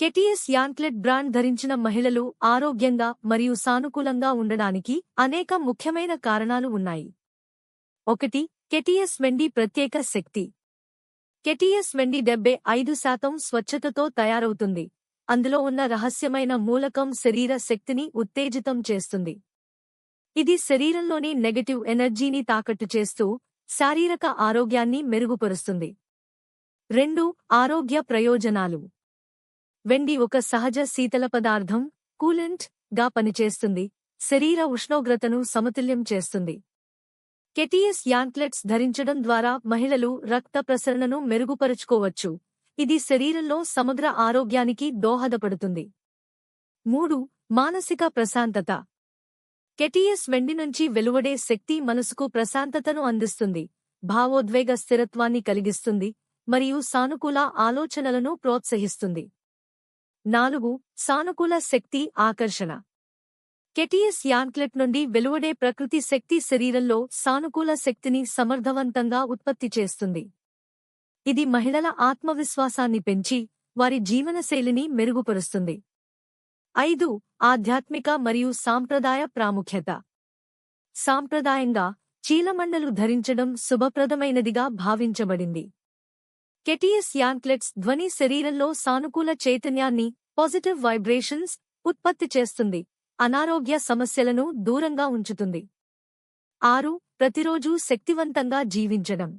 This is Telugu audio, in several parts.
కెటిఎస్ యాంక్లెట్ బ్రాండ్ ధరించిన మహిళలు ఆరోగ్యంగా మరియు సానుకూలంగా ఉండడానికి అనేక ముఖ్యమైన కారణాలు ఉన్నాయి. 1. కెటిఎస్ వెండి ప్రత్యేక శక్తి. కెటిఎస్ వెండి 75% స్వచ్ఛతతో తయారవుతుంది. అందులో ఉన్న రహస్యమైన మూలకం శరీర శక్తిని ఉత్తేజితం చేస్తుంది. ఇది శరీరంలోని నెగటివ్ ఎనర్జీని తాకట్టు చేస్తూ శారీరక ఆరోగ్యాన్ని మెరుగుపరుస్తుంది. 2. ఆరోగ్య ప్రయోజనాలు. వెండి ఒక సహజ శీతల పదార్థం, కూలెంట్ గా పనిచేస్తుంది, శరీర ఉష్ణోగ్రతను సమతుల్యం చేస్తుంది. కెటిఎస్ యాంక్లెట్స్ ధరించడం ద్వారా మహిళలు రక్త ప్రసరణను మెరుగుపరుచుకోవచ్చు, ఇది శరీరంలో సమగ్ర ఆరోగ్యానికి దోహదపడుతుంది. 3. మానసిక ప్రశాంతత. కెటిఎస్ వెండి నుంచి వెలువడే శక్తి మనసుకు ప్రశాంతతను అందిస్తుంది, భావోద్వేగ స్థిరత్వాన్ని కలిగిస్తుంది మరియు సానుకూల ఆలోచనలను ప్రోత్సహిస్తుంది. 4. సానుకూల శక్తి ఆకర్షణ. కెటిఎస్ యాంక్లెట్ నుండి వెలువడే ప్రకృతి శక్తి శరీరంలో సానుకూల శక్తిని సమర్థవంతంగా ఉత్పత్తి చేస్తుంది. ఇది మహిళల ఆత్మవిశ్వాసాన్ని పెంచి వారి జీవనశైలిని మెరుగుపరుస్తుంది. 5. ఆధ్యాత్మిక మరియు సాంప్రదాయ ప్రాముఖ్యత. సాంప్రదాయంగా చీలమండలు ధరించడం శుభప్రదమైనదిగా భావించబడింది. కెటిఎస్ యాంక్లెట్స్ ధ్వని శరీరంలో సానుకూల చైతన్యాన్ని, పాజిటివ్ వైబ్రేషన్స్ ఉత్పత్తి చేస్తుంది, అనారోగ్య సమస్యలను దూరంగా ఉంచుతుంది. 6. ప్రతిరోజూ శక్తివంతంగా జీవించడం.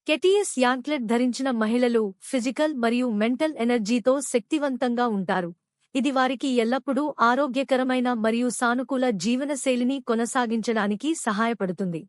కెటిఎస్ యాంక్లెట్ ధరించిన మహిళలు ఫిజికల్ మరియు మెంటల్ ఎనర్జీతో శక్తివంతంగా ఉంటారు, ఇది వారికి ఎల్లప్పుడూ ఆరోగ్యకరమైన మరియు సానుకూల జీవనశైలిని కొనసాగించడానికి సహాయపడుతుంది.